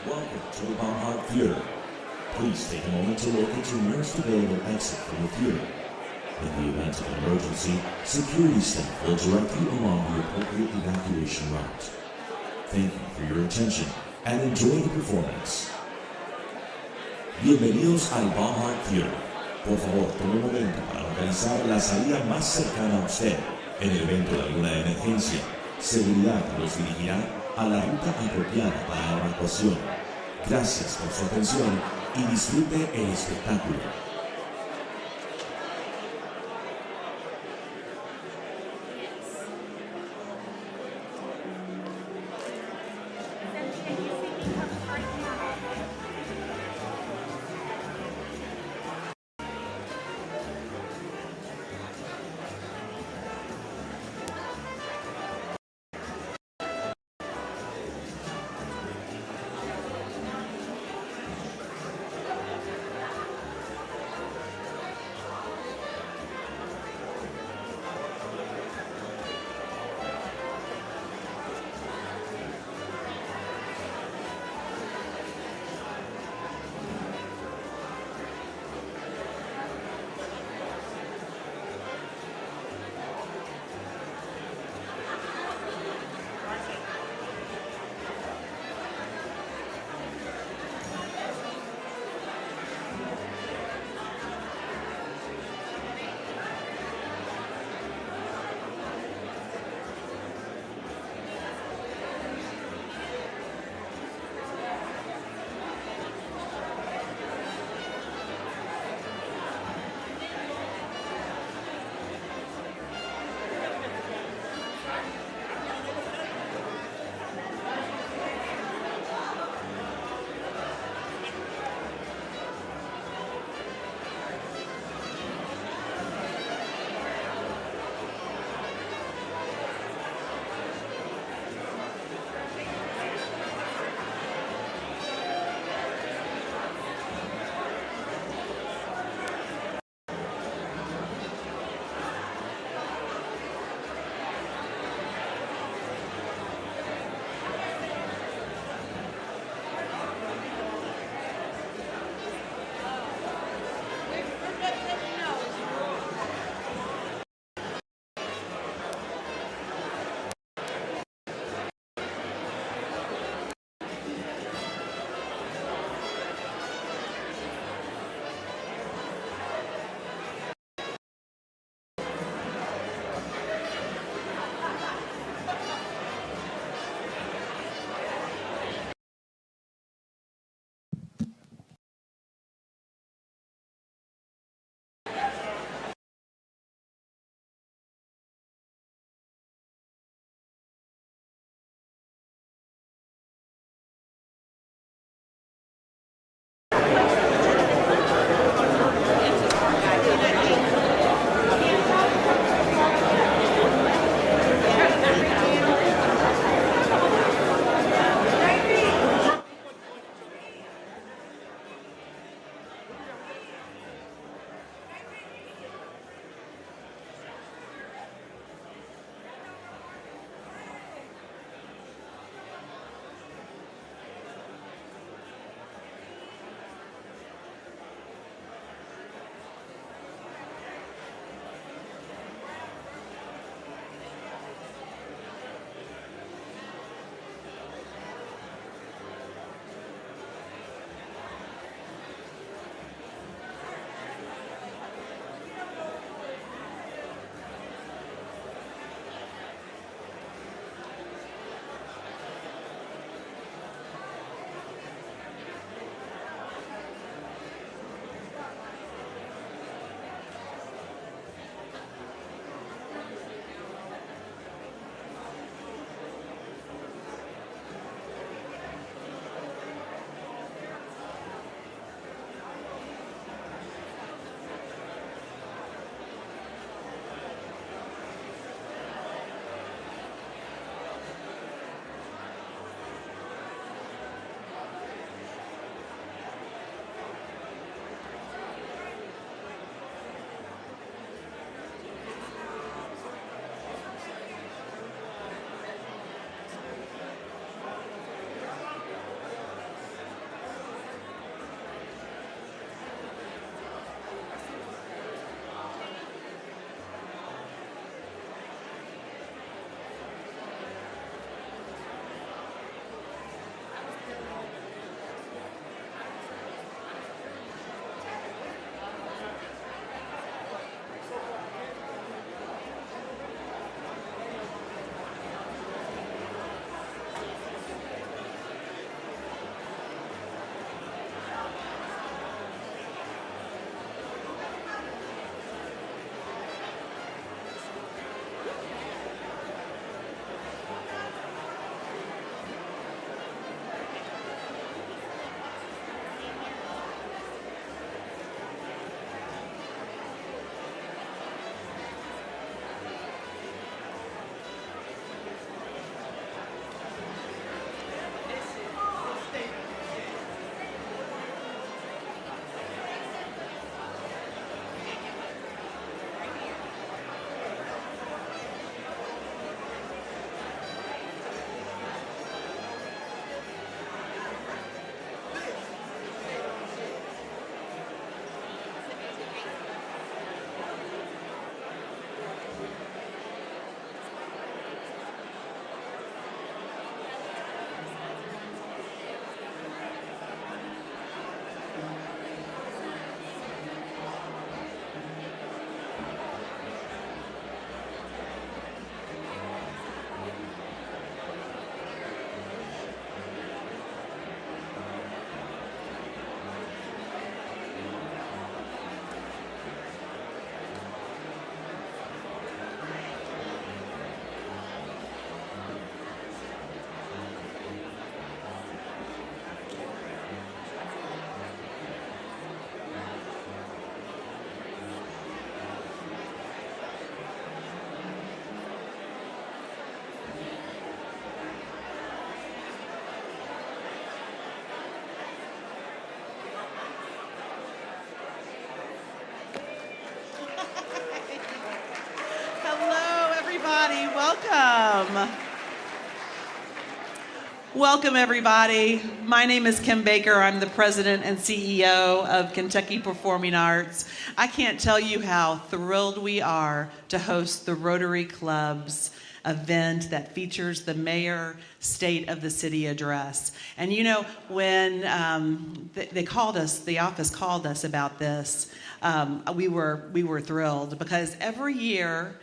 Welcome to the Baumhart Theater. Please take a moment to locate your nearest available exit from the theater. In the event of an emergency, security staff will direct you along the appropriate evacuation route. Thank you for your attention and enjoy the performance. Bienvenidos al Baumhart Theater. Por favor, tome un momento para localizar la salida más cercana a usted. En el evento de alguna emergencia, seguridad los dirigirá a la ruta apropiada para la evacuación. Gracias por su atención y disfrute el espectáculo. welcome. Welcome, everybody. My name is Kim Baker. I'm the president and CEO of Kentucky Performing Arts. I can't tell you how thrilled we are to host the Rotary Club's event that features the Mayor State of the City address. And you know, when they called us, the office called us about this, we were thrilled because every year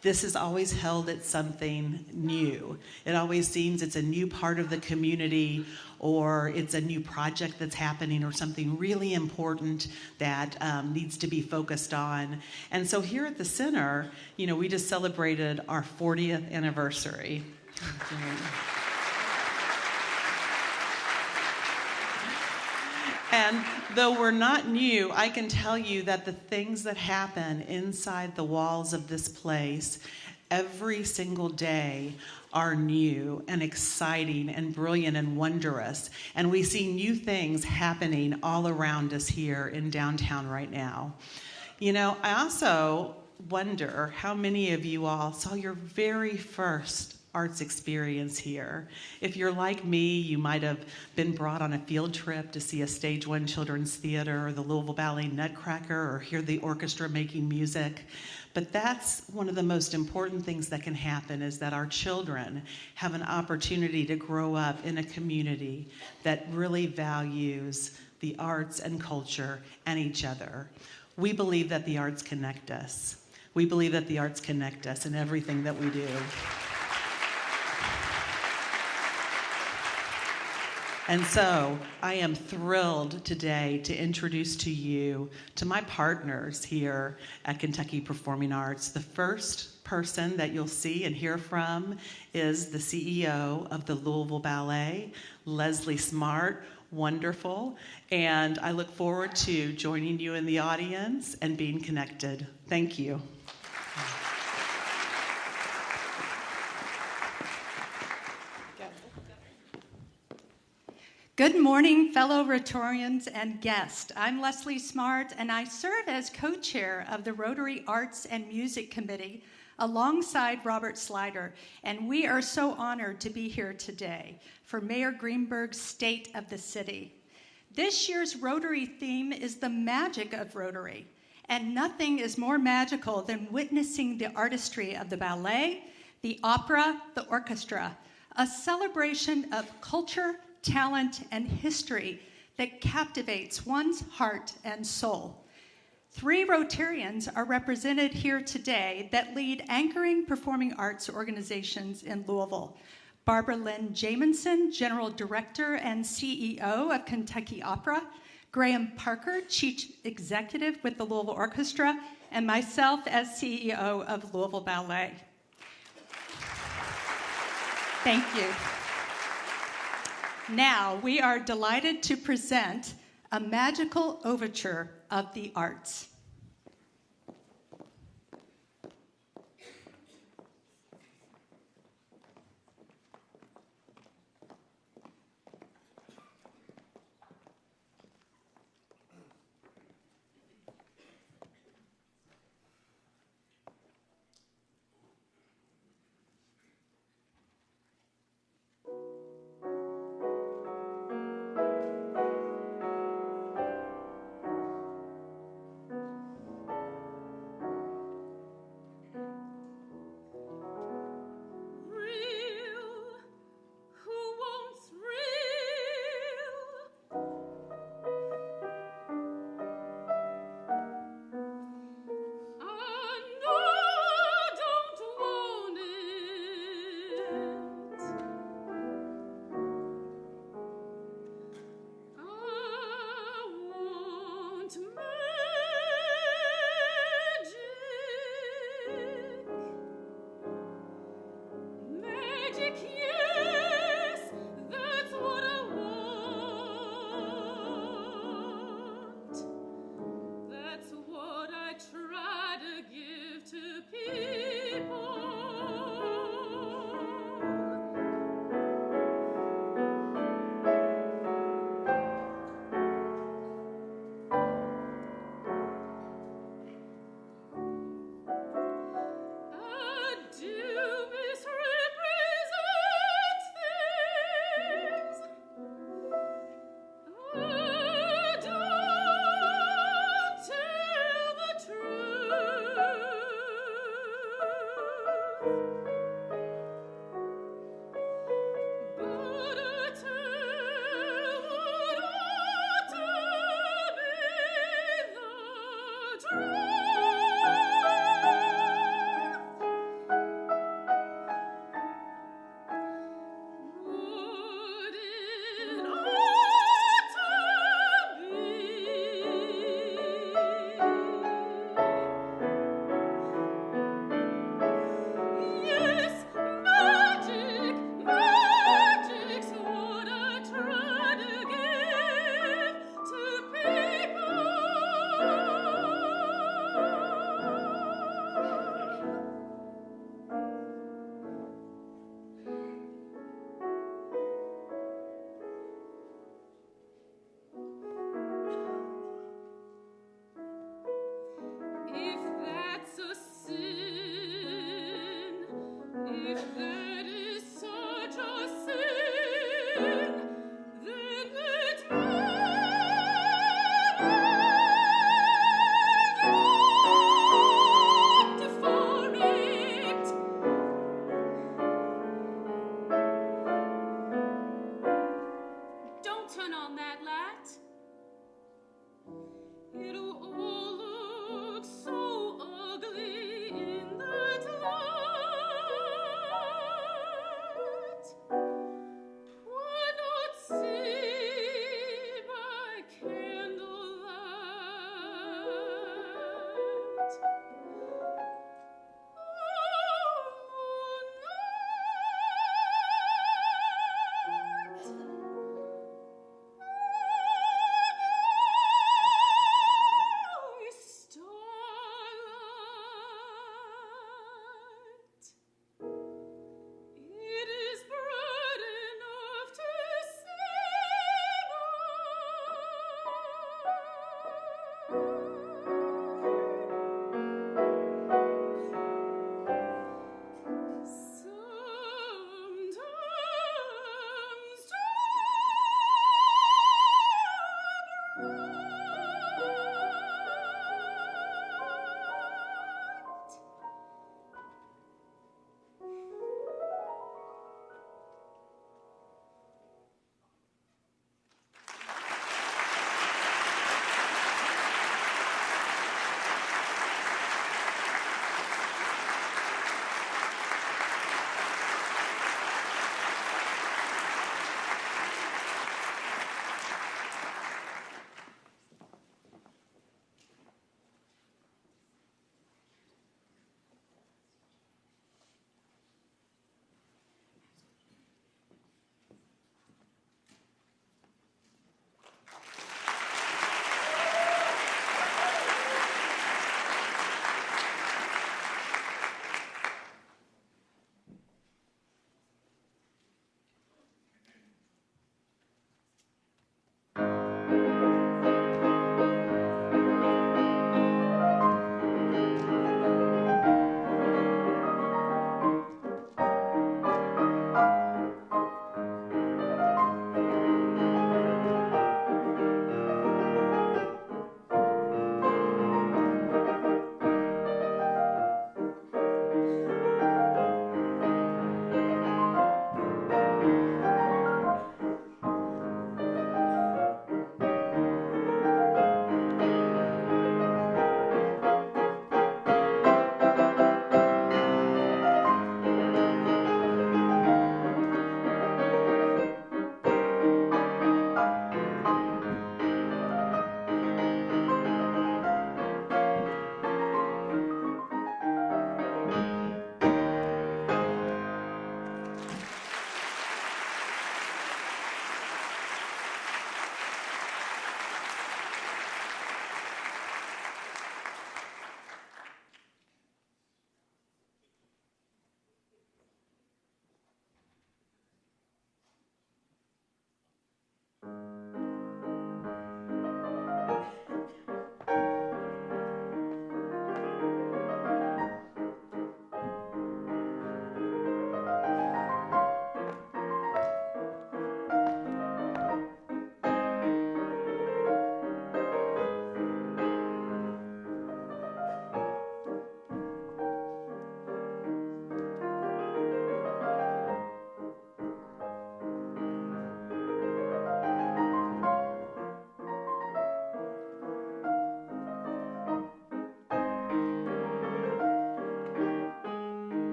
this is always held at something new. It always seems it's a new part of the community, or it's a new project that's happening, or something really important that needs to be focused on. And so here at the center, you know, we just celebrated our 40th anniversary. And though we're not new, I can tell you that the things that happen inside the walls of this place every single day are new and exciting and brilliant and wondrous. And we see new things happening all around us here in downtown right now. You know, I also wonder how many of you all saw your very first arts experience here. If you're like me, you might have been brought on a field trip to see a Stage One Children's Theater or the Louisville Ballet Nutcracker, or hear the orchestra making music. But that's one of the most important things that can happen, is that our children have an opportunity to grow up in a community that really values the arts and culture and each other. We believe that the arts connect us. We believe that the arts connect us in everything that we do. And so I am thrilled today to introduce to you, to my partners here at Kentucky Performing Arts. The first person that you'll see and hear from is the CEO of the Louisville Ballet, Leslie Smart. Wonderful. And I look forward to joining you in the audience and being connected. Thank you. Good morning, fellow Rotarians and guests. I'm Leslie Smart, and I serve as co-chair of the Rotary Arts and Music Committee alongside Robert Slider, and we are so honored to be here today for Mayor Greenberg's State of the City. This year's Rotary theme is the magic of Rotary, and nothing is more magical than witnessing the artistry of the ballet, the opera, the orchestra, a celebration of culture, talent, and history that captivates one's heart and soul. 3 Rotarians are represented here today that lead anchoring performing arts organizations in Louisville. Barbara Lynn Jamison, General Director and CEO of Kentucky Opera, Graham Parker, Chief Executive with the Louisville Orchestra, and myself as CEO of Louisville Ballet. Thank you. Now, we are delighted to present a magical overture of the arts. that? It'll all look so ugly in that light. Why not see by candlelight? Starlight, it is bright enough to sometimes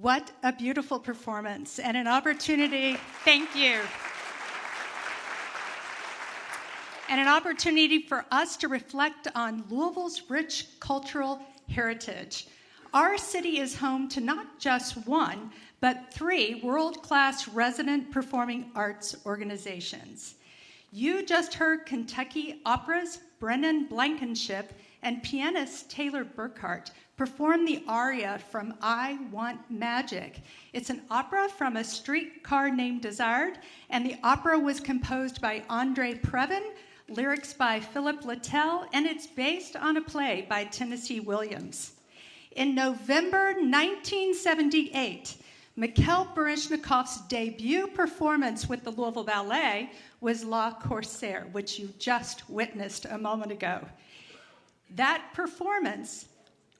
What a beautiful performance and an opportunity. Thank you. And an opportunity for us to reflect on Louisville's rich cultural heritage. Our city is home to not just one, but 3 world-class resident performing arts organizations. You just heard Kentucky Opera's Brennan Blankenship and pianist Taylor Burkhart perform the aria from I Want Magic. It's an opera from A Streetcar Named Desire, and the opera was composed by Andre Previn, lyrics by Philip Littell, and it's based on a play by Tennessee Williams. In November 1978, Mikhail Baryshnikov's debut performance with the Louisville Ballet was La Corsaire, which you just witnessed a moment ago. That performance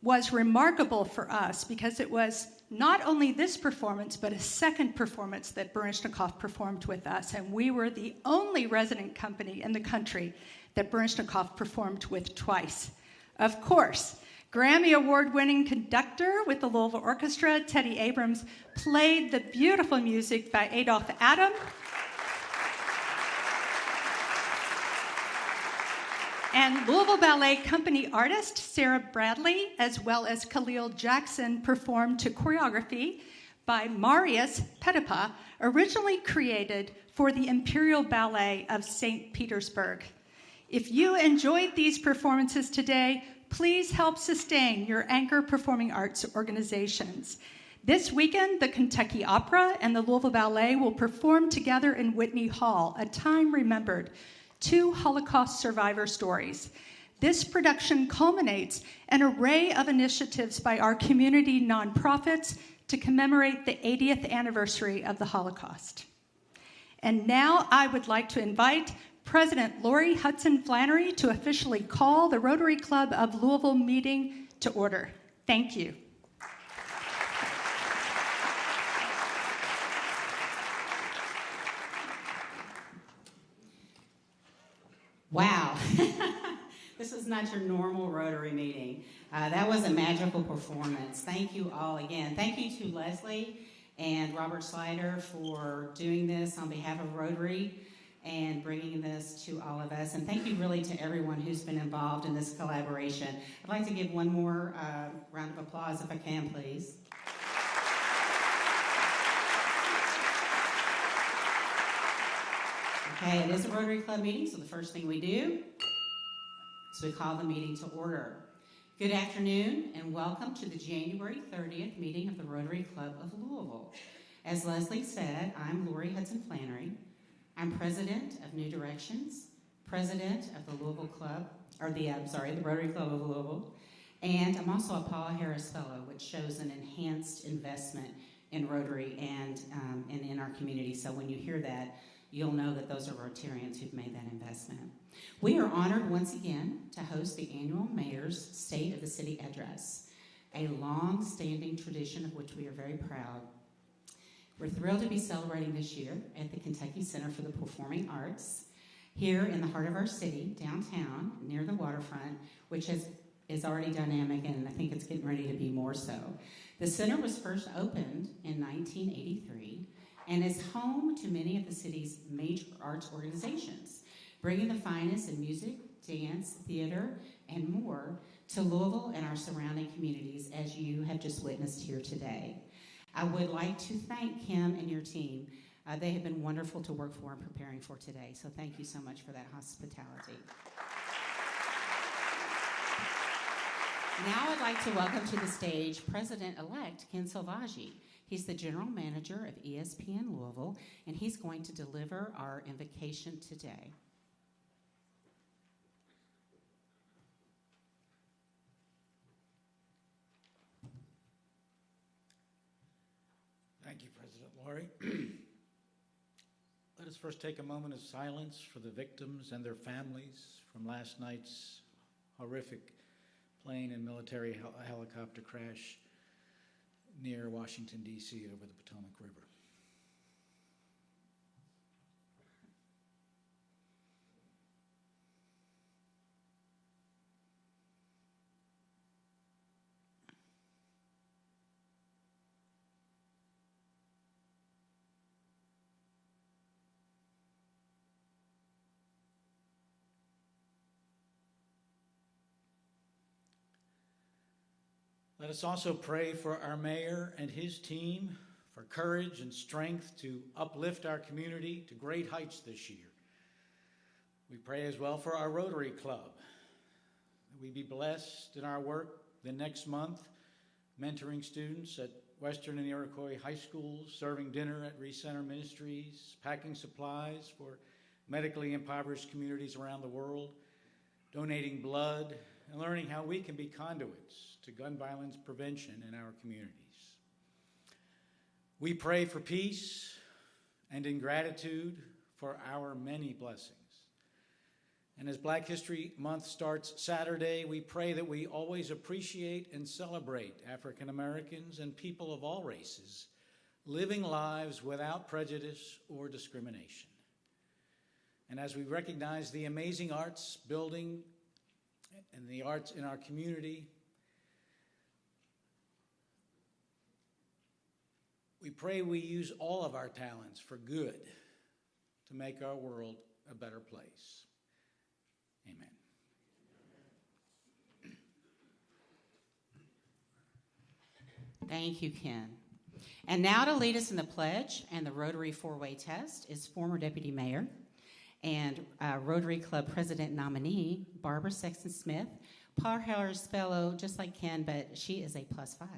was remarkable for us because it was not only this performance, but a second performance that Baryshnikov performed with us, and we were the only resident company in the country that Baryshnikov performed with twice. Of course, Grammy Award-winning conductor with the Louisville Orchestra, Teddy Abrams, played the beautiful music by Adolph Adam. And Louisville Ballet Company artist Sarah Bradley, as well as Khalil Jackson, performed to choreography by Marius Petipa, originally created for the Imperial Ballet of St. Petersburg. If you enjoyed these performances today, please help sustain your anchor performing arts organizations. This weekend, the Kentucky Opera and the Louisville Ballet will perform together in Whitney Hall, A Time Remembered, 2 Holocaust survivor stories. This production culminates an array of initiatives by our community nonprofits to commemorate the 80th anniversary of the Holocaust. And now I would like to invite President Lori Hudson Flannery to officially call the Rotary Club of Louisville meeting to order. Thank you. Wow. This is not your normal Rotary meeting. That was a magical performance. Thank you all again. Thank you to Leslie and Robert Slider for doing this on behalf of Rotary and bringing this to all of us. And thank you really to everyone who's been involved in this collaboration. I'd like to give one more round of applause if I can, please. Okay, it is a Rotary Club meeting, so the first thing we do is we call the meeting to order. Good afternoon and welcome to the January 30th meeting of the Rotary Club of Louisville. As Leslie said, I'm Lori Hudson Flannery. I'm president of New Directions, president of the Louisville Club, the Rotary Club of Louisville, and I'm also a Paul Harris Fellow, which shows an enhanced investment in Rotary and in our community. So when you hear that, you'll know that those are Rotarians who've made that investment. We are honored once again to host the annual Mayor's State of the City Address, a long-standing tradition of which we are very proud. We're thrilled to be celebrating this year at the Kentucky Center for the Performing Arts, here in the heart of our city, downtown, near the waterfront, which is already dynamic, and I think it's getting ready to be more so. The center was first opened in 1983 and is home to many of the city's major arts organizations, bringing the finest in music, dance, theater, and more to Louisville and our surrounding communities, as you have just witnessed here today. I would like to thank Kim and your team. They have been wonderful to work for and preparing for today, so thank you so much for that hospitality. Now I'd like to welcome to the stage President-elect Ken Selvaggi. He's the general manager of ESPN Louisville, and he's going to deliver our invocation today. Thank you, President Lori. Let us first take a moment of silence for the victims and their families from last night's horrific plane and military helicopter crash near Washington, D.C. over the Potomac River. Let us also pray for our mayor and his team for courage and strength to uplift our community to great heights this year. We pray as well for our Rotary Club, that we be blessed in our work the next month, mentoring students at Western and Iroquois high schools, serving dinner at Recenter Ministries, packing supplies for medically impoverished communities around the world, donating blood, and learning how we can be conduits to gun violence prevention in our communities. We pray for peace and in gratitude for our many blessings. And as Black History Month starts Saturday, we pray that we always appreciate and celebrate African Americans and people of all races living lives without prejudice or discrimination. And as we recognize the amazing arts building and the arts in our community, we pray we use all of our talents for good to make our world a better place. Amen. Thank you, Ken. And now to lead us in the pledge and the Rotary four-way test is former Deputy Mayor and Rotary Club President nominee, Barbara Sexton-Smith, Paul Harris Fellow, just like Ken, but she is a +5.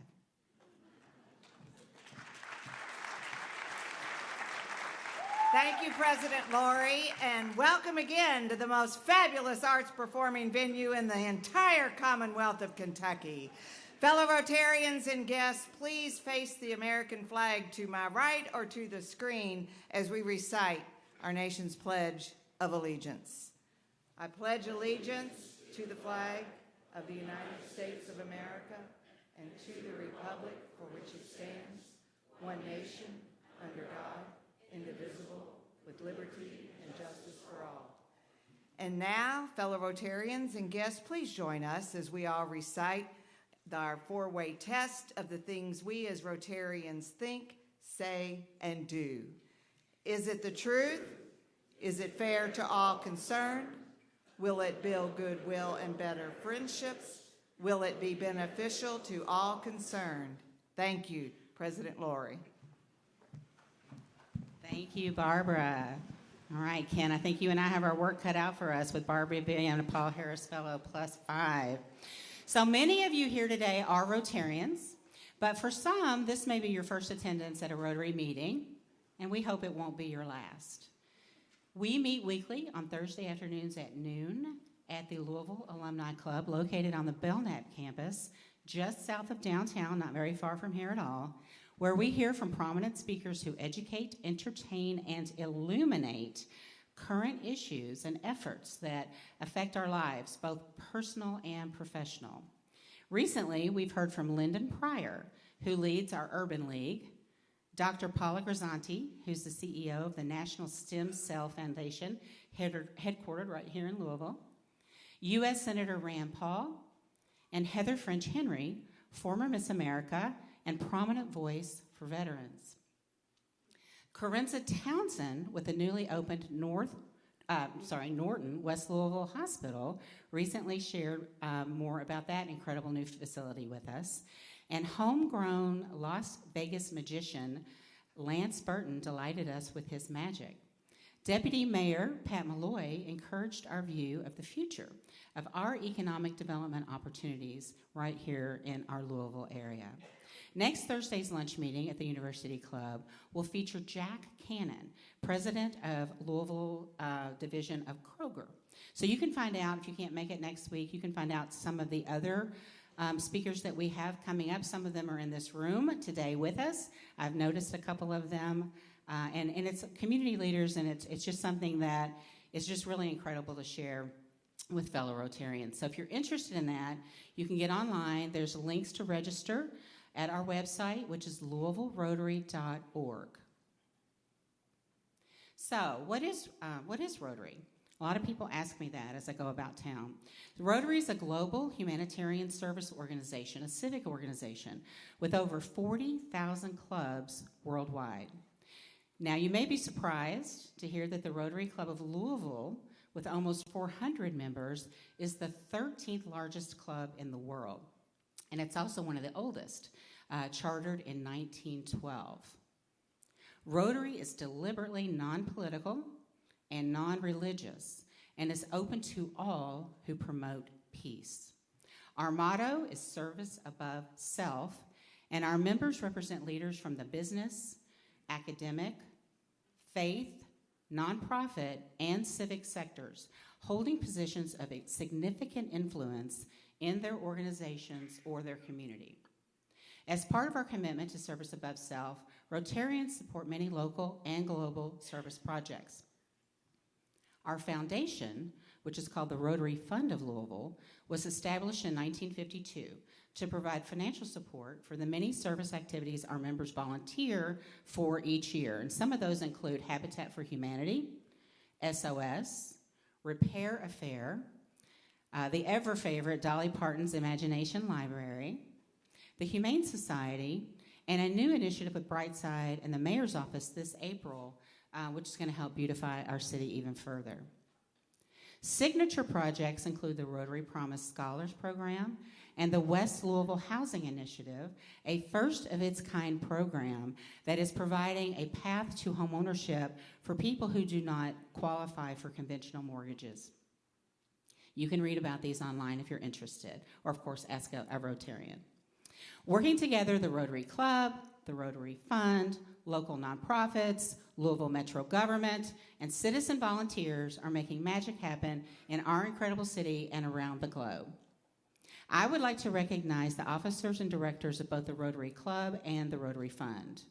Thank you, President Lori, and welcome again to the most fabulous arts performing venue in the entire Commonwealth of Kentucky. Fellow Rotarians and guests, please face the American flag to my right or to the screen as we recite our nation's Pledge of Allegiance. I pledge allegiance to the flag of the United States of America and to the republic for which it stands, one nation, under God, indivisible, with liberty and justice for all. And now, fellow Rotarians and guests, please join us as we all recite our four-way test of the things we as Rotarians think, say, and do. Is it the truth? Is it fair to all concerned? Will it build goodwill and better friendships? Will it be beneficial to all concerned? Thank you, President Lori. Thank you, Barbara. All right, Ken, I think you and I have our work cut out for us with Barbara being a Paul Harris Fellow +5. So many of you here today are Rotarians, but for some, this may be your first attendance at a Rotary meeting, and we hope it won't be your last. We meet weekly on Thursday afternoons at noon at the Louisville Alumni Club, located on the Belknap campus, just south of downtown, not very far from here at all, where we hear from prominent speakers who educate, entertain, and illuminate current issues and efforts that affect our lives, both personal and professional. Recently, we've heard from Lyndon Pryor, who leads our Urban League, Dr. Paula Grisanti, who's the CEO of the National Stem Cell Foundation, headquartered right here in Louisville, U.S. Senator Rand Paul, and Heather French Henry, former Miss America and prominent voice for veterans. Corinza Townsend, with the newly opened Norton West Louisville Hospital, recently shared more about that incredible new facility with us. And homegrown Las Vegas magician Lance Burton delighted us with his magic. Deputy Mayor Pat Malloy encouraged our view of the future of our economic development opportunities right here in our Louisville area. Next Thursday's lunch meeting at the University Club will feature Jack Cannon, president of Louisville Division of Kroger. So you can find out, if you can't make it next week, you can find out some of the other speakers that we have coming up. Some of them are in this room today with us. I've noticed a couple of them. And it's community leaders, and it's just something that is just really incredible to share with fellow Rotarians. So if you're interested in that, you can get online. There's links to register at our website, which is louisvillerotary.org. So what is Rotary? A lot of people ask me that as I go about town. Rotary is a global humanitarian service organization, a civic organization, with over 40,000 clubs worldwide. Now, you may be surprised to hear that the Rotary Club of Louisville, with almost 400 members, is the 13th largest club in the world. and it's also one of the oldest, chartered in 1912. Rotary is deliberately non-political and non-religious and is open to all who promote peace. Our motto is service above self, and our members represent leaders from the business, academic, faith, nonprofit, and civic sectors, holding positions of a significant influence in their organizations or their community. As part of our commitment to service above self, Rotarians support many local and global service projects. Our foundation, which is called the Rotary Fund of Louisville, was established in 1952 to provide financial support for the many service activities our members volunteer for each year. And some of those include Habitat for Humanity, SOS, Repair a Fair, the ever favorite Dolly Parton's Imagination Library, the Humane Society, and a new initiative with Brightside and the Mayor's Office this April, which is going to help beautify our city even further. Signature projects include the Rotary Promise Scholars Program and the West Louisville Housing Initiative, a first-of-its-kind program that is providing a path to homeownership for people who do not qualify for conventional mortgages. You can read about these online if you're interested, or of course ask a Rotarian. Working together, the Rotary Club, the Rotary Fund, local nonprofits, Louisville Metro government, and citizen volunteers are making magic happen in our incredible city and around the globe. I would like to recognize the officers and directors of both the Rotary Club and the Rotary Fund.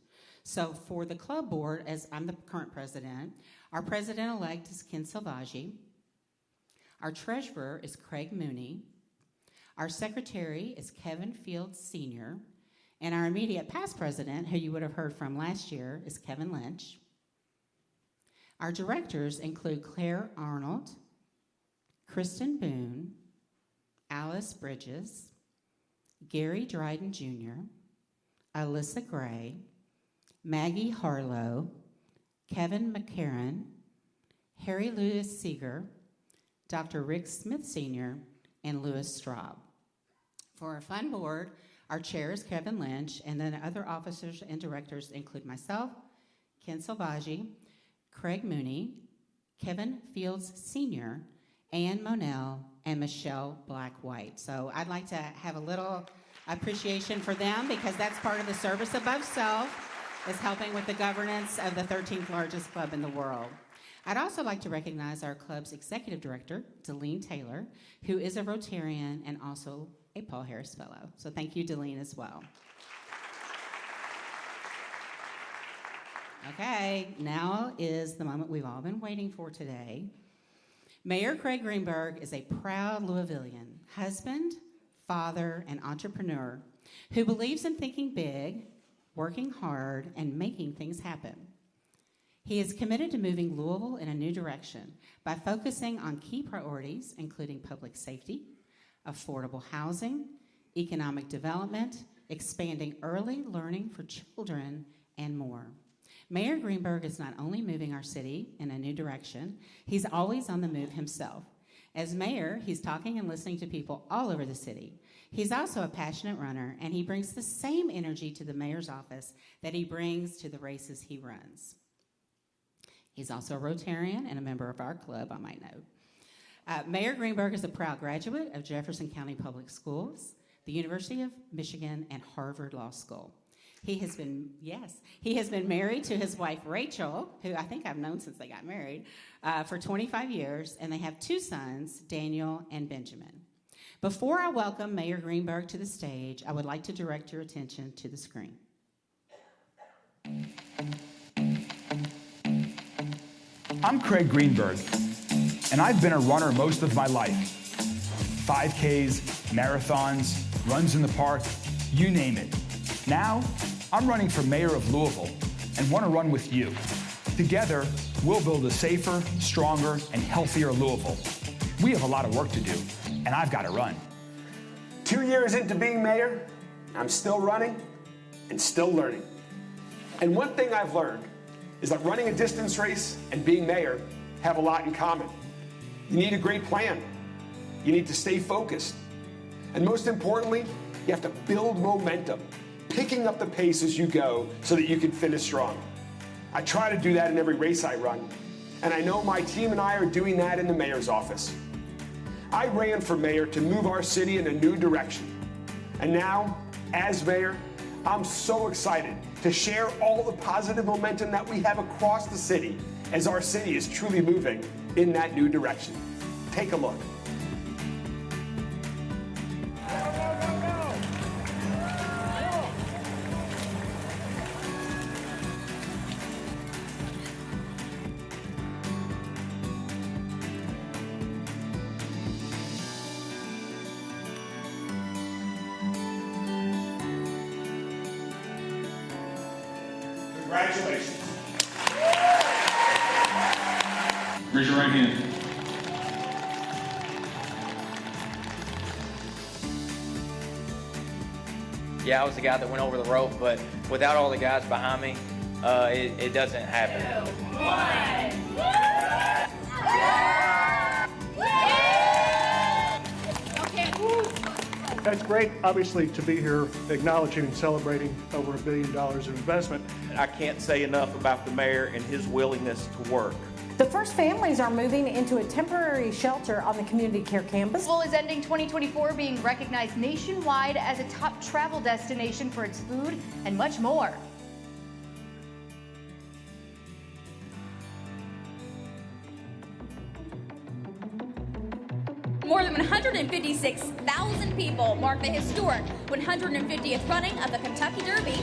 So for the club board, as I'm the current president, our president-elect is Ken Silvaggi. Our treasurer is Craig Mooney. Our secretary is Kevin Fields Sr., and our immediate past president, who you would have heard from last year, is Kevin Lynch. Our directors include Claire Arnold, Kristen Boone, Alice Bridges, Gary Dryden Jr., Alyssa Gray, Maggie Harlow, Kevin McCarran, Harry Lewis Seeger, Dr. Rick Smith Sr., and Louis Straub. For our fund board, our chair is Kevin Lynch, and then other officers and directors include myself, Ken Silvaggi, Craig Mooney, Kevin Fields Sr., Ann Monell, and Michelle Black-White. So I'd like to have a little appreciation for them because that's part of the service above self, is helping with the governance of the 13th largest club in the world. I'd also like to recognize our club's executive director, Deline Taylor, who is a Rotarian and also a Paul Harris Fellow. So thank you, Deline, as well. Okay, now is the moment we've all been waiting for today. Mayor Craig Greenberg is a proud Louisvillian, husband, father, and entrepreneur who believes in thinking big, working hard, and making things happen. He is committed to moving Louisville in a new direction by focusing on key priorities, including public safety, affordable housing, economic development, expanding early learning for children, and more. Mayor Greenberg is not only moving our city in a new direction, he's always on the move himself. As mayor, he's talking and listening to people all over the city. He's also a passionate runner, and he brings the same energy to the mayor's office that he brings to the races he runs. He's also a Rotarian and a member of our club, I might note. Mayor Greenberg is a proud graduate of Jefferson County Public Schools, the University of Michigan, and Harvard Law School. He has been married to his wife, Rachel, who I think I've known since they got married, for 25 years, and they have two sons, Daniel and Benjamin. Before I welcome Mayor Greenberg to the stage, I would like to direct your attention to the screen. I'm Craig Greenberg, and I've been a runner most of my life. 5Ks, marathons, runs in the park, you name it. Now, I'm running for mayor of Louisville and want to run with you. Together, we'll build a safer, stronger, and healthier Louisville. We have a lot of work to do, and I've got to run. 2 years into being mayor, I'm still running and still learning. And one thing I've learned is that running a distance race and being mayor have a lot in common. You need a great plan. You need to stay focused. And most importantly, You have to build momentum, picking up the pace as you go so that you can finish strong. I try to do that in every race I run, and I know my team and I are doing that in the mayor's office. I ran for mayor to move our city in a new direction. And now, as mayor, I'm so excited to share all the positive momentum that we have across the city as our city is truly moving in that new direction. Take a look. Congratulations. Raise your right hand. Yeah, I was the guy that went over the rope, but without all the guys behind me, it doesn't happen. 2, 1. That's great, obviously, to be here acknowledging and celebrating over $1 billion of investment. I can't say enough about the mayor and his willingness to work. The first families are moving into a temporary shelter on the community care campus. Louisville is ending 2024 being recognized nationwide as a top travel destination for its food and much more. More than 156,000 people mark the historic 150th running of the Kentucky Derby.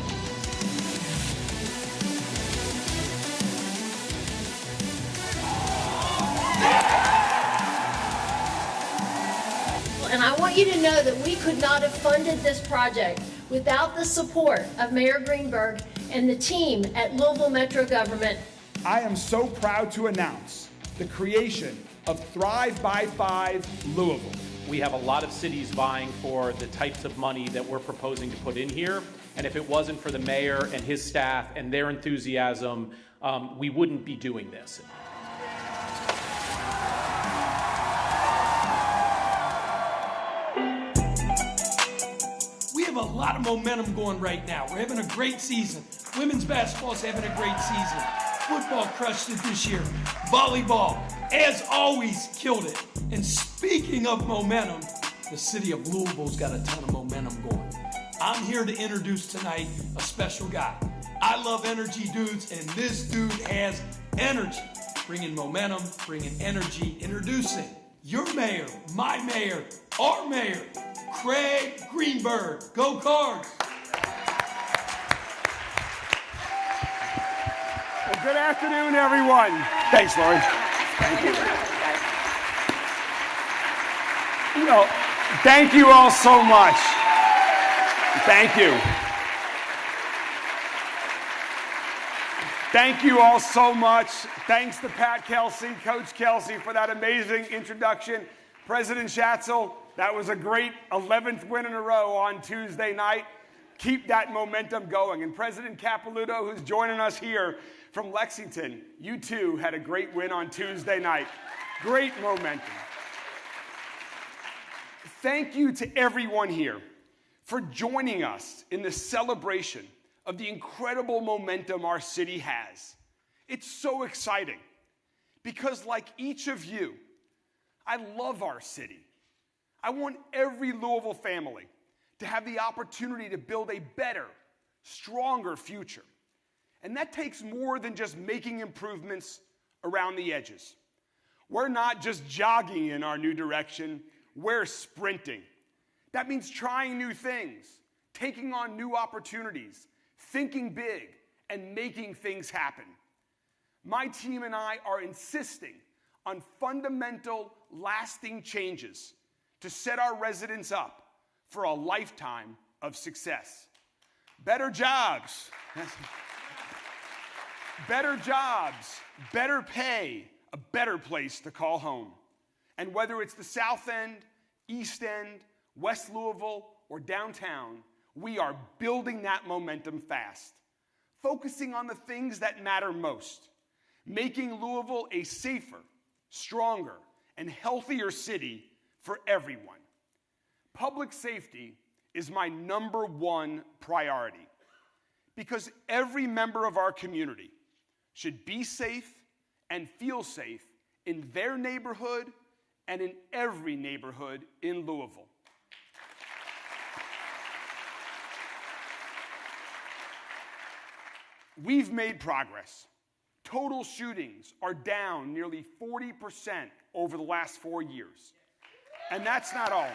And I want you to know that we could not have funded this project without the support of Mayor Greenberg and the team at Louisville Metro Government. I am so proud to announce the creation of Thrive by 5 Louisville. We have a lot of cities vying for the types of money that we're proposing to put in here. And if it wasn't for the mayor and his staff and their enthusiasm, we wouldn't be doing this. We have a lot of momentum going right now. We're having a great season. Women's basketball is having a great season. Football crushed it this year. Volleyball, as always, killed it. And speaking of momentum, the city of Louisville's got a ton of momentum going. I'm here to introduce tonight a special guy. I love energy dudes, and this dude has energy. Bringing momentum, bringing energy, introducing your mayor, my mayor, our mayor, Craig Greenberg. Go Cards! Well, good afternoon, everyone. Thanks, Lauren. Thank you. You know, thank you all so much. Thank you. Thank you all so much. Thanks to Pat Kelsey, Coach Kelsey, for that amazing introduction. President Schatzel, that was a great 11th win in a row on Tuesday night. Keep that momentum going. And President Capilouto, who's joining us here from Lexington, you too had a great win on Tuesday night. Great momentum. Thank you to everyone here for joining us in the celebration of the incredible momentum our city has. It's so exciting because, like each of you, I love our city. I want every Louisville family to have the opportunity to build a better, stronger future. And that takes more than just making improvements around the edges. We're not just jogging in our new direction, we're sprinting. That means trying new things, taking on new opportunities, thinking big, and making things happen. My team and I are insisting on fundamental, lasting changes to set our residents up for a lifetime of success. Better jobs. Better jobs, better pay, a better place to call home. And whether it's the South End, East End, West Louisville, or downtown, we are building that momentum fast, focusing on the things that matter most, making Louisville a safer, stronger, and healthier city for everyone. Public safety is my #1 priority because every member of our community should be safe and feel safe in their neighborhood and in every neighborhood in Louisville. We've made progress. Total shootings are down nearly 40% over the last 4 years. And that's not all.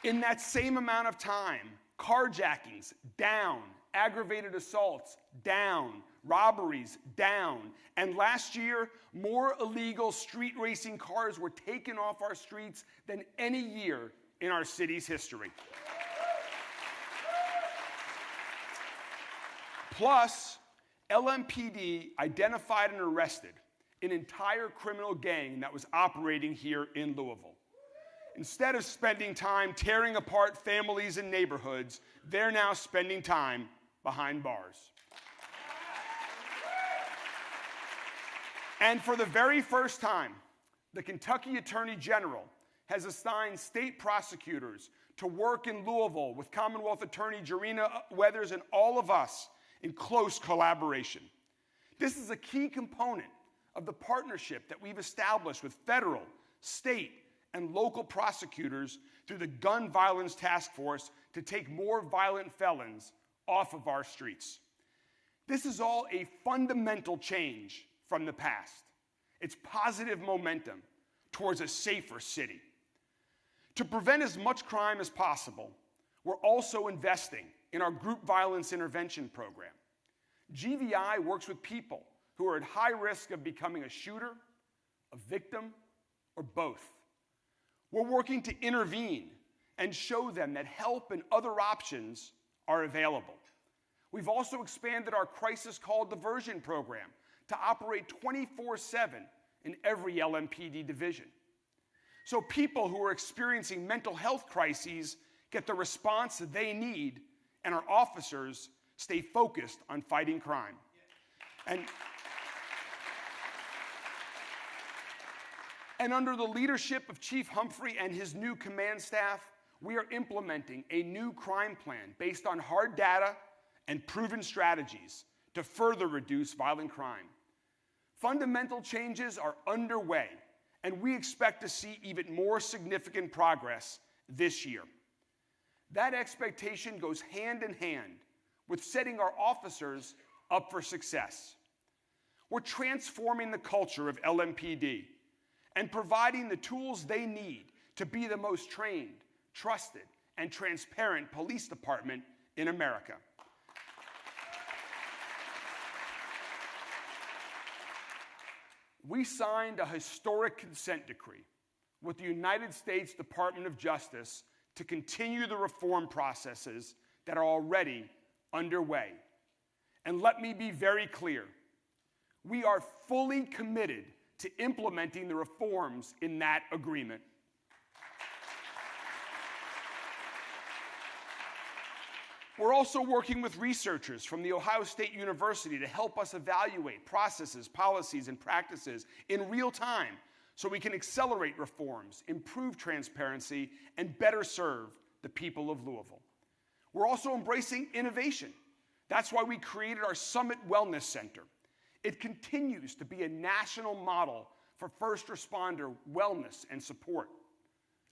In that same amount of time, carjackings down, aggravated assaults down, robberies down, and last year, more illegal street racing cars were taken off our streets than any year in our city's history. Plus, LMPD identified and arrested an entire criminal gang that was operating here in Louisville. Instead of spending time tearing apart families and neighborhoods, they're now spending time behind bars. And for the very first time, the Kentucky Attorney General has assigned state prosecutors to work in Louisville with Commonwealth Attorney Jarena Weathers and all of us in close collaboration. This is a key component of the partnership that we've established with federal, state, and local prosecutors through the Gun Violence Task Force to take more violent felons off of our streets. This is all a fundamental change from the past. It's positive momentum towards a safer city. To prevent as much crime as possible, we're also investing in our group violence intervention program. GVI works with people who are at high risk of becoming a shooter, a victim, or both. We're working to intervene and show them that help and other options are available. We've also expanded our crisis call diversion program to operate 24/7 in every LMPD division. So people who are experiencing mental health crises get the response that they need, and our officers stay focused on fighting crime. And under the leadership of Chief Humphrey and his new command staff, we are implementing a new crime plan based on hard data and proven strategies to further reduce violent crime. Fundamental changes are underway, and we expect to see even more significant progress this year. That expectation goes hand in hand with setting our officers up for success. We're transforming the culture of LMPD and providing the tools they need to be the most trained, trusted, and transparent police department in America. We signed a historic consent decree with the United States Department of Justice to continue the reform processes that are already underway. And let me be very clear. We are fully committed to implementing the reforms in that agreement. We're also working with researchers from The Ohio State University to help us evaluate processes, policies, and practices in real time so we can accelerate reforms, improve transparency, and better serve the people of Louisville. We're also embracing innovation. That's why we created our Summit Wellness Center. It continues to be a national model for first responder wellness and support.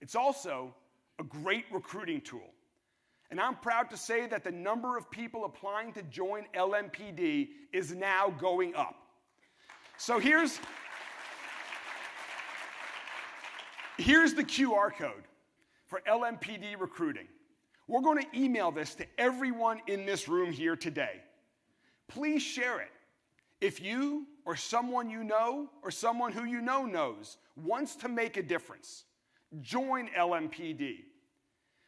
It's also a great recruiting tool. And I'm proud to say that the number of people applying to join LMPD is now going up. So here's the QR code for LMPD recruiting. We're going to email this to everyone in this room here today. Please share it. If you or someone you know or someone who you know knows wants to make a difference, join LMPD.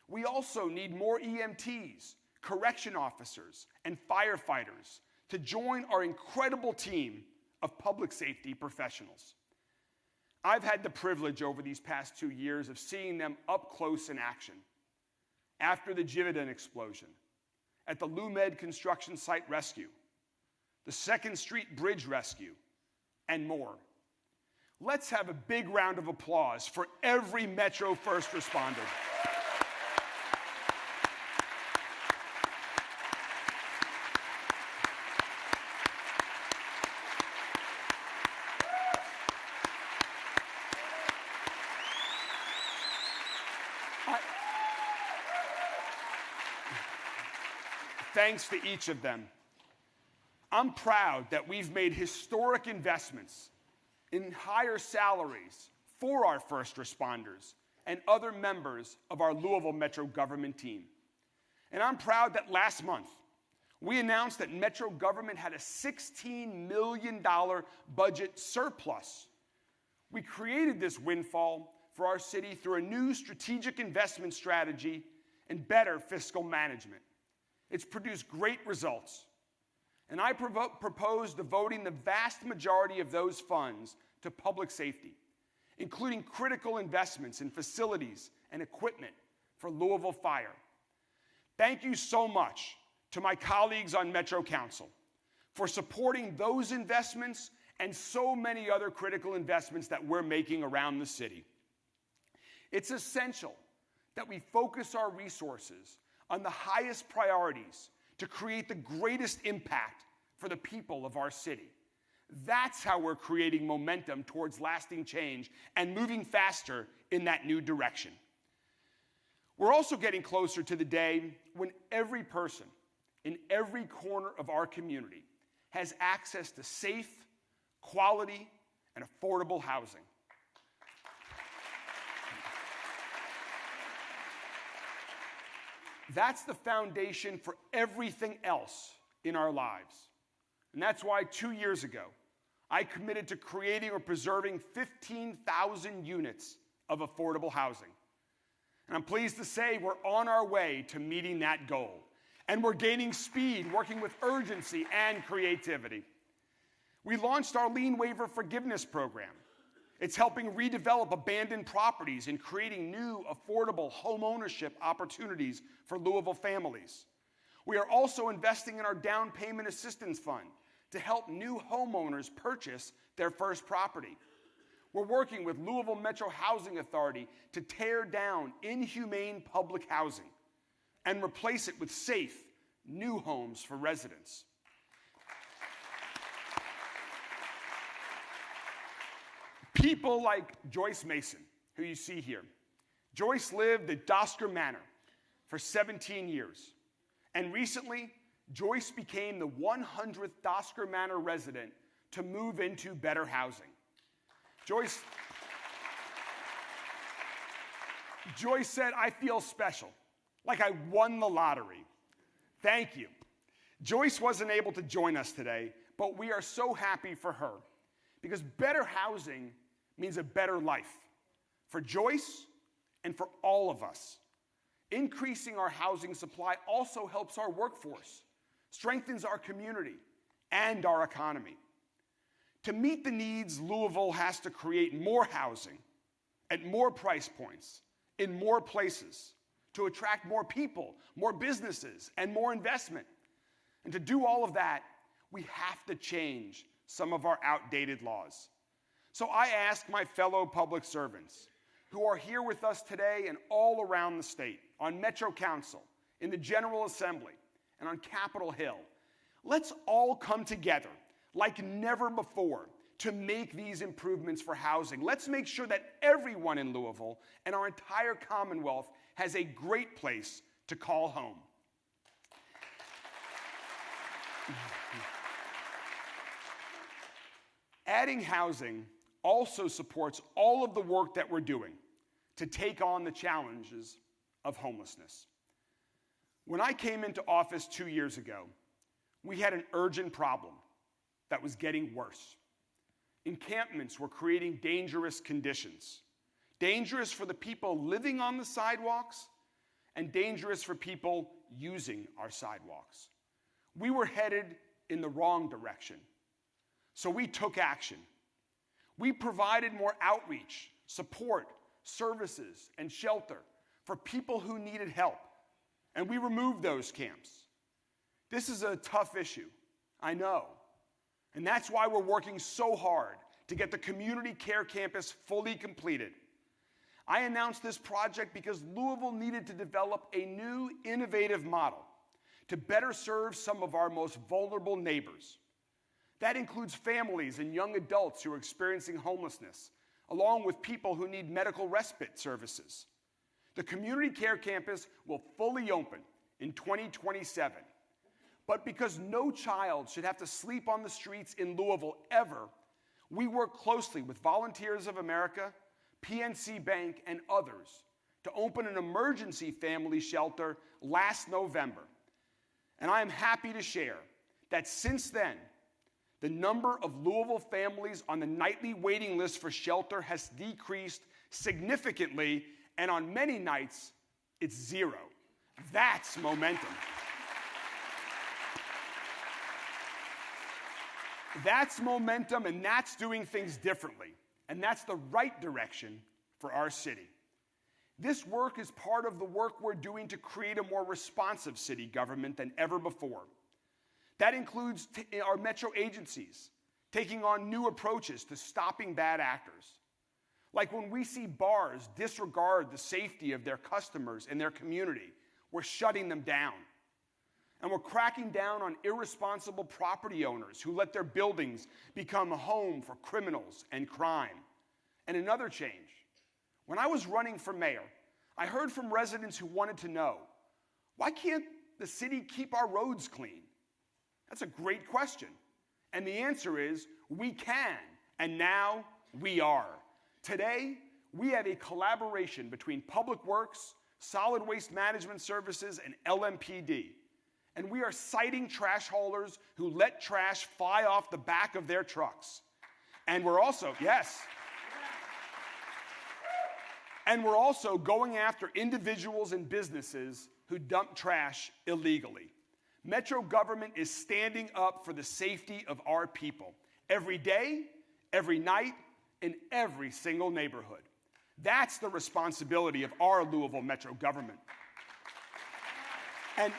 We also need more EMTs, correction officers, and firefighters to join our incredible team of public safety professionals. I've had the privilege over these past 2 years of seeing them up close in action. After the Jividan explosion, at the LuMed construction site rescue, the 2nd Street Bridge rescue, and more. Let's have a big round of applause for every Metro first responder. thanks to each of them. I'm proud that we've made historic investments in higher salaries for our first responders and other members of our Louisville Metro government team. And I'm proud that last month, we announced that Metro government had a $16 million budget surplus. We created this windfall for our city through a new strategic investment strategy and better fiscal management. It's produced great results. And I propose devoting the vast majority of those funds to public safety, including critical investments in facilities and equipment for Louisville Fire. Thank you so much to my colleagues on Metro Council for supporting those investments and so many other critical investments that we're making around the city. It's essential that we focus our resources on the highest priorities to create the greatest impact for the people of our city. That's how we're creating momentum towards lasting change and moving faster in that new direction. We're also getting closer to the day when every person in every corner of our community has access to safe, quality, and affordable housing. That's the foundation for everything else in our lives. And that's why 2 years ago, I committed to creating or preserving 15,000 units of affordable housing. And I'm pleased to say we're on our way to meeting that goal. And we're gaining speed, working with urgency and creativity. We launched our lien waiver forgiveness program. It's helping redevelop abandoned properties and creating new, affordable home ownership opportunities for Louisville families. We are also investing in our down payment assistance fund to help new homeowners purchase their first property. We're working with Louisville Metro Housing Authority to tear down inhumane public housing and replace it with safe, new homes for residents. People like Joyce Mason, who you see here. Joyce lived at Dosker Manor for 17 years. And recently, Joyce became the 100th Dosker Manor resident to move into better housing. Joyce said, "I feel special, like I won the lottery." Thank you. Joyce wasn't able to join us today, but we are so happy for her because better housing means a better life for Joyce and for all of us. Increasing our housing supply also helps our workforce, strengthens our community, and our economy. To meet the needs, Louisville has to create more housing at more price points, in more places, to attract more people, more businesses, and more investment. And to do all of that, we have to change some of our outdated laws. So I ask my fellow public servants who are here with us today and all around the state, on Metro Council, in the General Assembly, and on Capitol Hill, let's all come together like never before to make these improvements for housing. Let's make sure that everyone in Louisville and our entire Commonwealth has a great place to call home. Adding housing also supports all of the work that we're doing to take on the challenges of homelessness. When I came into office 2 years ago, we had an urgent problem that was getting worse. Encampments were creating dangerous conditions. Dangerous for the people living on the sidewalks and dangerous for people using our sidewalks. We were headed in the wrong direction. So we took action. We provided more outreach, support, services, and shelter for people who needed help. And we removed those camps. This is a tough issue, I know. And that's why we're working so hard to get the community care campus fully completed. I announced this project because Louisville needed to develop a new, innovative model to better serve some of our most vulnerable neighbors. That includes families and young adults who are experiencing homelessness, along with people who need medical respite services. The community care campus will fully open in 2027, But because no child should have to sleep on the streets in Louisville ever, we work closely with Volunteers of America, PNC Bank, and others to open an emergency family shelter last November. And I am happy to share that since then, the number of Louisville families on the nightly waiting list for shelter has decreased significantly, and on many nights, it's zero. That's momentum. That's momentum, and that's doing things differently. And that's the right direction for our city. This work is part of the work we're doing to create a more responsive city government than ever before. That includes our metro agencies taking on new approaches to stopping bad actors. Like when we see bars disregard the safety of their customers and their community, we're shutting them down. And we're cracking down on irresponsible property owners who let their buildings become a home for criminals and crime. And another change. When I was running for mayor, I heard from residents who wanted to know, why can't the city keep our roads clean? That's a great question. And the answer is, we can, and now we are. Today, we have a collaboration between Public Works, Solid Waste Management Services, and LMPD. And we are citing trash haulers who let trash fly off the back of their trucks. And we're also, yes. And we're also going after individuals and businesses who dump trash illegally. Metro government is standing up for the safety of our people every day, every night, in every single neighborhood. That's the responsibility of our Louisville Metro government. And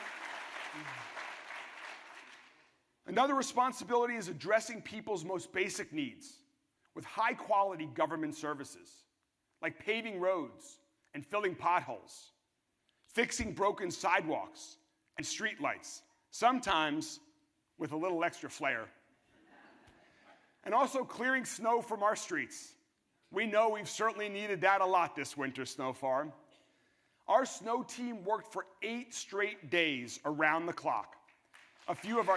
another responsibility is addressing people's most basic needs with high-quality government services, like paving roads and filling potholes, fixing broken sidewalks and streetlights, sometimes with a little extra flair, and also clearing snow from our streets. We know we've certainly needed that a lot this winter so far. Our snow team worked for 8 straight days around the clock. A few of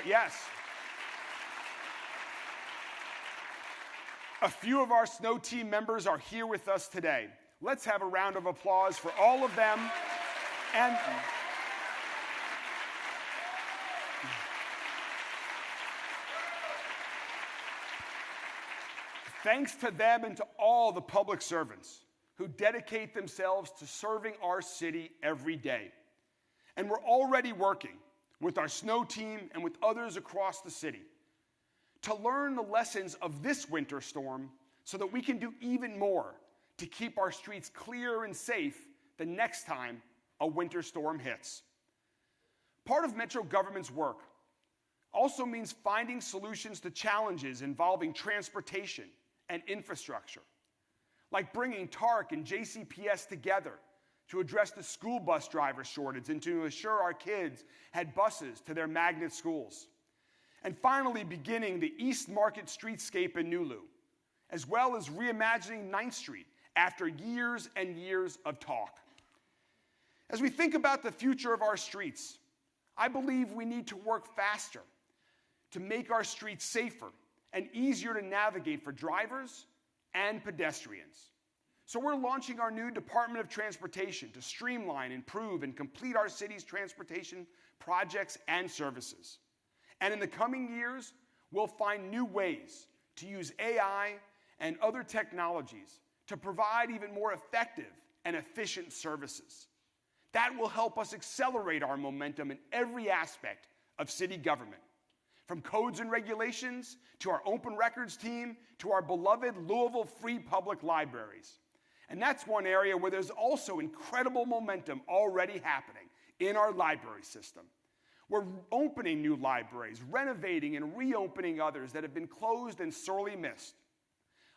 our snow team members are here with us today. Let's have a round of applause for all of them. And thanks to them and to all the public servants who dedicate themselves to serving our city every day. And we're already working with our snow team and with others across the city to learn the lessons of this winter storm so that we can do even more to keep our streets clear and safe the next time a winter storm hits. Part of Metro government's work also means finding solutions to challenges involving transportation and infrastructure, like bringing TARC and JCPS together to address the school bus driver shortage and to assure our kids had buses to their magnet schools. And finally, beginning the East Market streetscape in Nulu, as well as reimagining 9th Street after years and years of talk. As we think about the future of our streets, I believe we need to work faster to make our streets safer and easier to navigate for drivers and pedestrians. So we're launching our new Department of Transportation to streamline, improve, and complete our city's transportation projects and services. And in the coming years, we'll find new ways to use AI and other technologies to provide even more effective and efficient services. That will help us accelerate our momentum in every aspect of city government, from codes and regulations to our open records team to our beloved Louisville Free Public Libraries. And that's one area where there's also incredible momentum already happening in our library system. We're opening new libraries, renovating and reopening others that have been closed and sorely missed,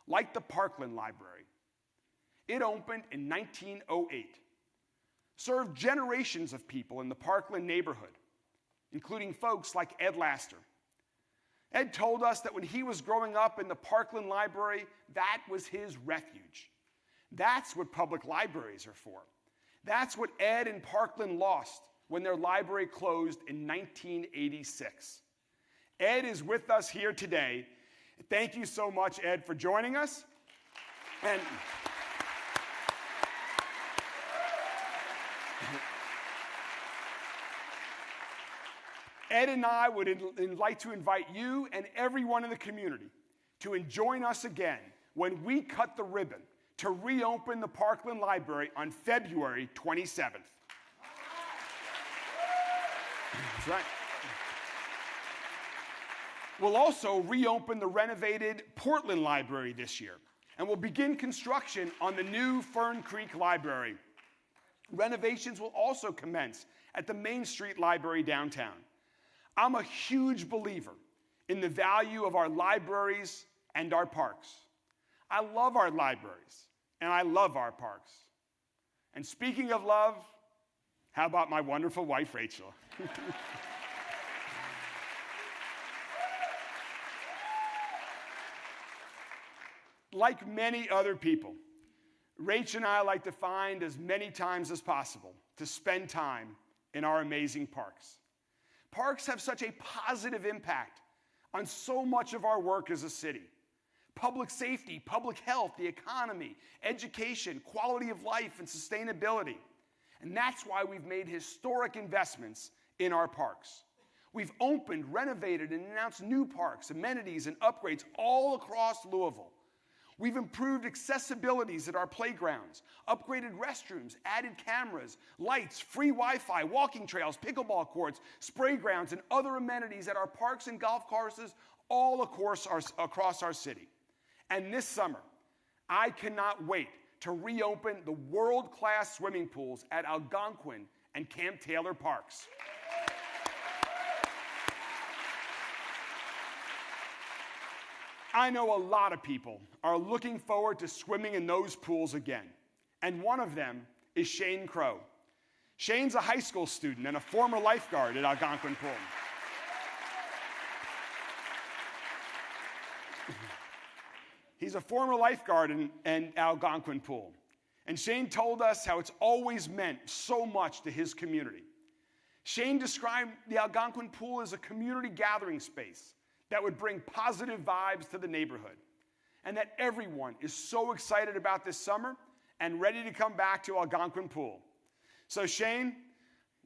like the Parkland Library. It opened in 1908, served generations of people in the Parkland neighborhood, including folks like Ed Laster. Ed told us that when he was growing up in the Parkland Library, that was his refuge. That's what public libraries are for. That's what Ed and Parkland lost when their library closed in 1986. Ed is with us here today. Thank you so much, Ed, for joining us. And Ed and I would like to invite you and everyone in the community to join us again when we cut the ribbon to reopen the Parkland Library on February 27th. That's right. We'll also reopen the renovated Portland Library this year, and we'll begin construction on the new Fern Creek Library. Renovations will also commence at the Main Street Library downtown. I'm a huge believer in the value of our libraries and our parks. I love our libraries, and I love our parks. And speaking of love, how about my wonderful wife, Rachel? Like many other people, Rach and I like to find as many times as possible to spend time in our amazing parks. Parks have such a positive impact on so much of our work as a city. Public safety, public health, the economy, education, quality of life, and sustainability. And that's why we've made historic investments in our parks. We've opened, renovated, and announced new parks, amenities, and upgrades all across Louisville. We've improved accessibilities at our playgrounds, upgraded restrooms, added cameras, lights, free Wi-Fi, walking trails, pickleball courts, spray grounds, and other amenities at our parks and golf courses all across our city. And this summer, I cannot wait to reopen the world-class swimming pools at Algonquin and Camp Taylor Parks. I know a lot of people are looking forward to swimming in those pools again, and one of them is Shane Crow. Shane's a high school student and a former lifeguard at Algonquin Pool. He's a former lifeguard in Algonquin Pool, and Shane told us how it's always meant so much to his community. Shane described the Algonquin Pool as a community gathering space that would bring positive vibes to the neighborhood, and that everyone is so excited about this summer and ready to come back to Algonquin Pool. So Shane,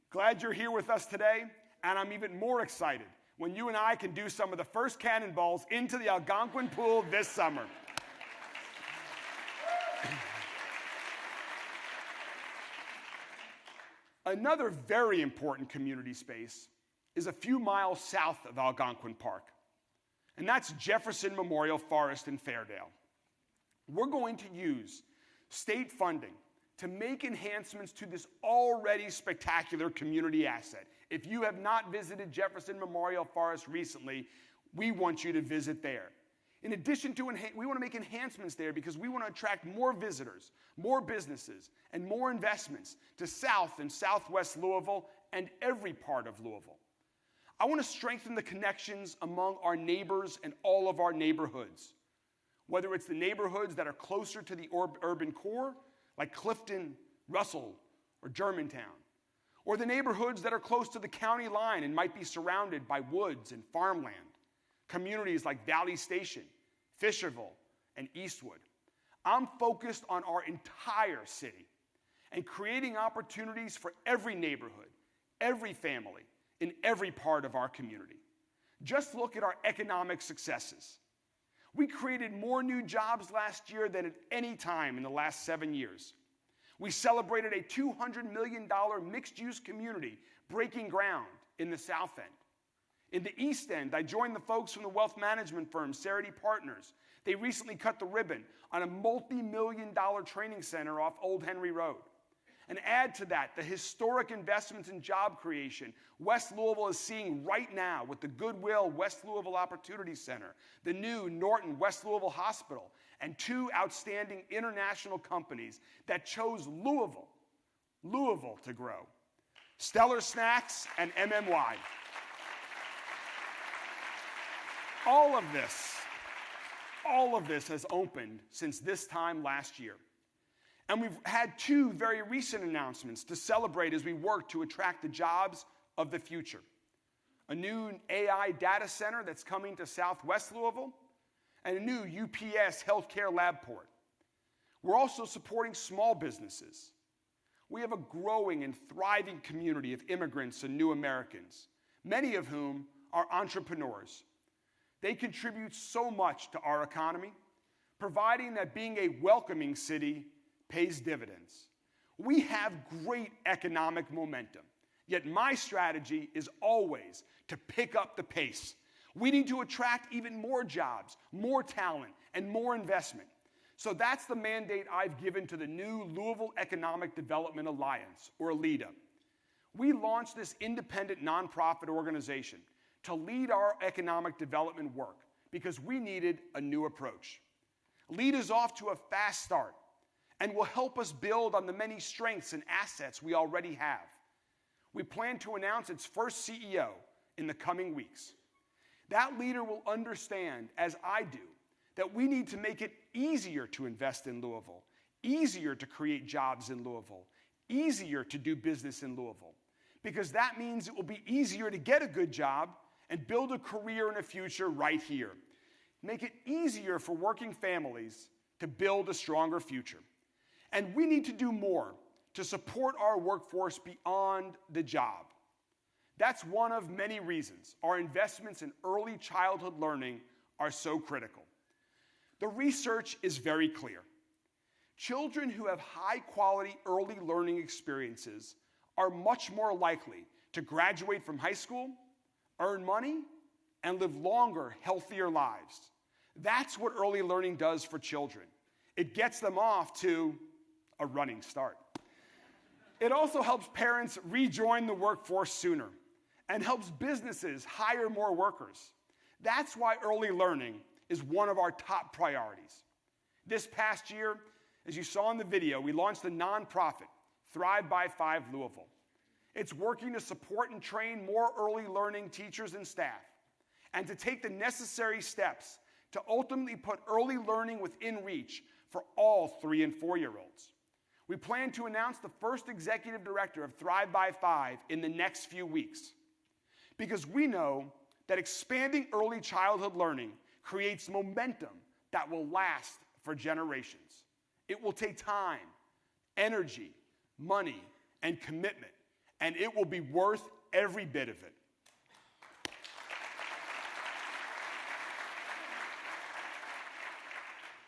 glad you're here with us today, and I'm even more excited when you and I can do some of the first cannonballs into the Algonquin Pool this summer. Another very important community space is a few miles south of Algonquin Park, and that's Jefferson Memorial Forest in Fairdale. We're going to use state funding to make enhancements to this already spectacular community asset. If you have not visited Jefferson Memorial Forest recently, we want you to visit there. In addition to, we want to make enhancements there because we want to attract more visitors, more businesses, and more investments to South and Southwest Louisville and every part of Louisville. I want to strengthen the connections among our neighbors and all of our neighborhoods, whether it's the neighborhoods that are closer to the urban core, like Clifton, Russell, or Germantown, or the neighborhoods that are close to the county line and might be surrounded by woods and farmland, communities like Valley Station, Fisherville, and Eastwood. I'm focused on our entire city and creating opportunities for every neighborhood, every family, in every part of our community. Just look at our economic successes. We created more new jobs last year than at any time in the last 7 years. We celebrated a $200 million mixed-use community breaking ground in the South End. In the East End, I joined the folks from the wealth management firm Cerity Partners. They recently cut the ribbon on a multi-million-dollar training center off Old Henry Road. And add to that the historic investments in job creation West Louisville is seeing right now with the Goodwill West Louisville Opportunity Center, the new Norton West Louisville Hospital, and two outstanding international companies that chose Louisville to grow, Stellar Snacks and MMY. All of this has opened since this time last year. And we've had 2 very recent announcements to celebrate as we work to attract the jobs of the future. A new AI data center that's coming to Southwest Louisville, and a new UPS healthcare lab port. We're also supporting small businesses. We have a growing and thriving community of immigrants and new Americans, many of whom are entrepreneurs. They contribute so much to our economy, providing that being a welcoming city pays dividends. We have great economic momentum, yet my strategy is always to pick up the pace. We need to attract even more jobs, more talent, and more investment. So that's the mandate I've given to the new Louisville Economic Development Alliance, or LEDA. We launched this independent nonprofit organization to lead our economic development work because we needed a new approach. LEDA is off to a fast start and will help us build on the many strengths and assets we already have. We plan to announce its first CEO in the coming weeks. That leader will understand, as I do, that we need to make it easier to invest in Louisville, easier to create jobs in Louisville, easier to do business in Louisville, because that means it will be easier to get a good job and build a career and a future right here. Make it easier for working families to build a stronger future. And we need to do more to support our workforce beyond the job. That's one of many reasons our investments in early childhood learning are so critical. The research is very clear. Children who have high-quality early learning experiences are much more likely to graduate from high school, earn money, and live longer, healthier lives. That's what early learning does for children. It gets them off to a running start. It also helps parents rejoin the workforce sooner and helps businesses hire more workers. That's why early learning is one of our top priorities. This past year, as you saw in the video, we launched the nonprofit Thrive by 5 Louisville. It's working to support and train more early learning teachers and staff, and to take the necessary steps to ultimately put early learning within reach for all 3- and 4-year-olds. We plan to announce the first executive director of Thrive by 5 in the next few weeks, because we know that expanding early childhood learning creates momentum that will last for generations. It will take time, energy, money, and commitment, and it will be worth every bit of it.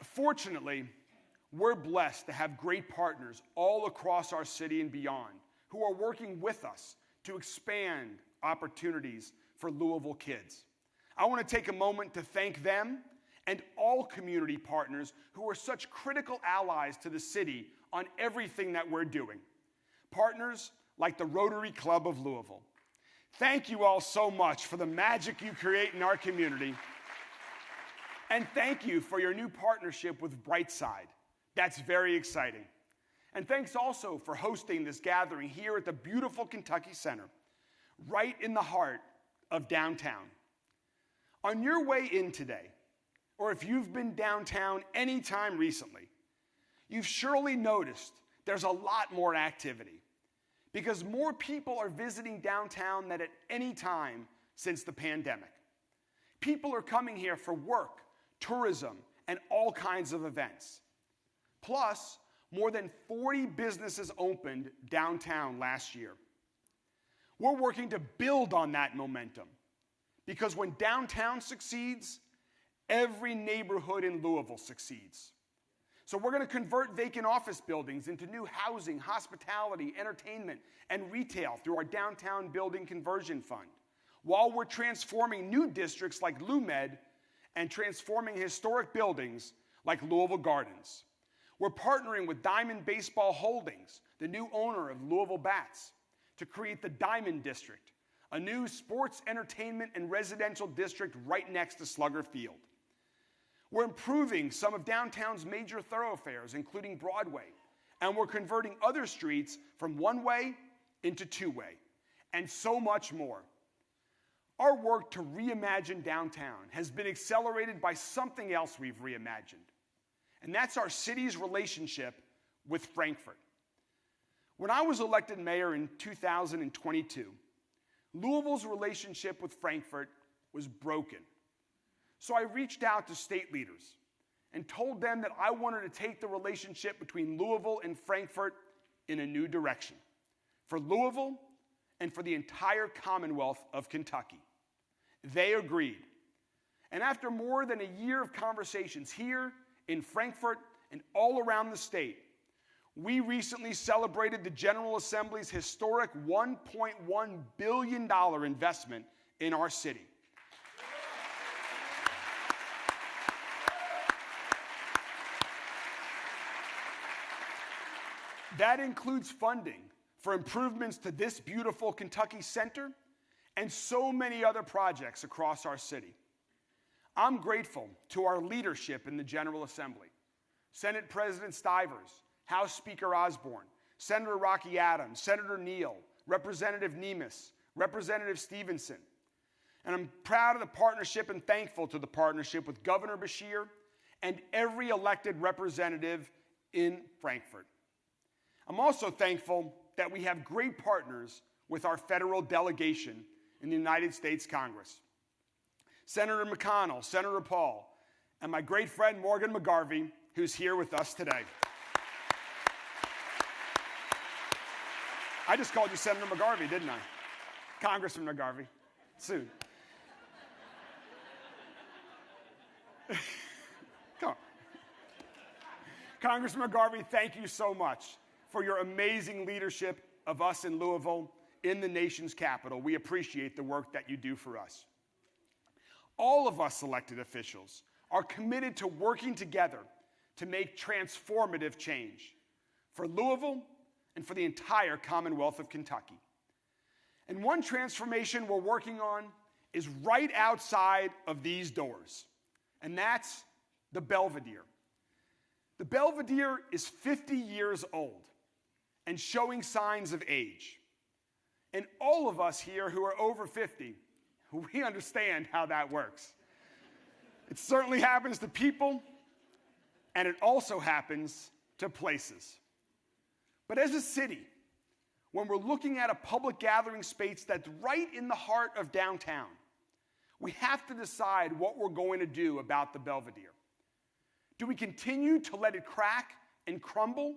Fortunately, we're blessed to have great partners all across our city and beyond who are working with us to expand opportunities for Louisville kids. I want to take a moment to thank them and all community partners who are such critical allies to the city on everything that we're doing. Partners like the Rotary Club of Louisville. Thank you all so much for the magic you create in our community. And thank you for your new partnership with Brightside. That's very exciting. And thanks also for hosting this gathering here at the beautiful Kentucky Center, right in the heart of downtown. On your way in today, or if you've been downtown any time recently, you've surely noticed there's a lot more activity because more people are visiting downtown than at any time since the pandemic. People are coming here for work, tourism, and all kinds of events. Plus, more than 40 businesses opened downtown last year. We're working to build on that momentum because when downtown succeeds, every neighborhood in Louisville succeeds. So we're going to convert vacant office buildings into new housing, hospitality, entertainment, and retail through our Downtown Building Conversion Fund, while we're transforming new districts like LouMed and transforming historic buildings like Louisville Gardens. We're partnering with Diamond Baseball Holdings, the new owner of Louisville Bats, to create the Diamond District, a new sports, entertainment, and residential district right next to Slugger Field. We're improving some of downtown's major thoroughfares, including Broadway, and we're converting other streets from one-way into two-way, and so much more. Our work to reimagine downtown has been accelerated by something else we've reimagined, and that's our city's relationship with Frankfort. When I was elected mayor in 2022, Louisville's relationship with Frankfort was broken. So I reached out to state leaders and told them that I wanted to take the relationship between Louisville and Frankfort in a new direction for Louisville and for the entire Commonwealth of Kentucky. They agreed. And after more than a year of conversations here in Frankfort and all around the state, we recently celebrated the General Assembly's historic $1.1 billion investment in our city. That includes funding for improvements to this beautiful Kentucky Center and so many other projects across our city. I'm grateful to our leadership in the General Assembly, Senate President Stivers, House Speaker Osborne, Senator Rocky Adams, Senator Neal, Representative Nemes, Representative Stevenson. And I'm proud of the partnership and thankful to the partnership with Governor Beshear and every elected representative in Frankfort. I'm also thankful that we have great partners with our federal delegation in the United States Congress. Senator McConnell, Senator Paul, and my great friend Morgan McGarvey, who's here with us today. I just called you Senator McGarvey, didn't I? Congressman McGarvey, soon. Come on. Congressman McGarvey, thank you so much for your amazing leadership of us in Louisville, in the nation's capital. We appreciate the work that you do for us. All of us elected officials are committed to working together to make transformative change for Louisville and for the entire Commonwealth of Kentucky. And one transformation we're working on is right outside of these doors, and that's the Belvedere. The Belvedere is 50 years old and showing signs of age. And all of us here who are over 50, we understand how that works. It certainly happens to people, and it also happens to places. But as a city, when we're looking at a public gathering space that's right in the heart of downtown, we have to decide what we're going to do about the Belvedere. Do we continue to let it crack and crumble?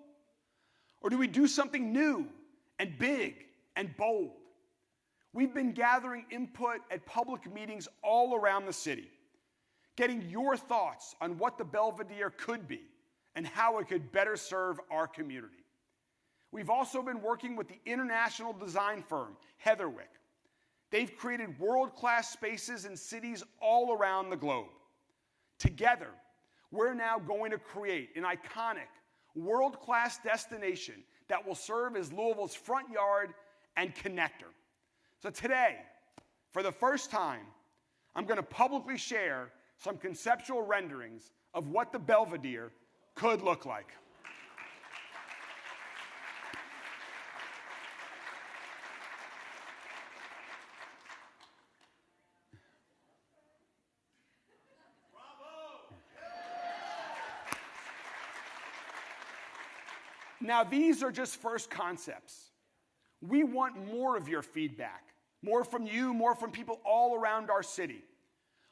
Or do we do something new and big and bold? We've been gathering input at public meetings all around the city, getting your thoughts on what the Belvedere could be and how it could better serve our community. We've also been working with the international design firm, Heatherwick. They've created world-class spaces in cities all around the globe. Together, we're now going to create an iconic, world-class destination that will serve as Louisville's front yard and connector. So today, for the first time, I'm going to publicly share some conceptual renderings of what the Belvedere could look like. Now, these are just first concepts. We want more of your feedback, more from you, more from people all around our city,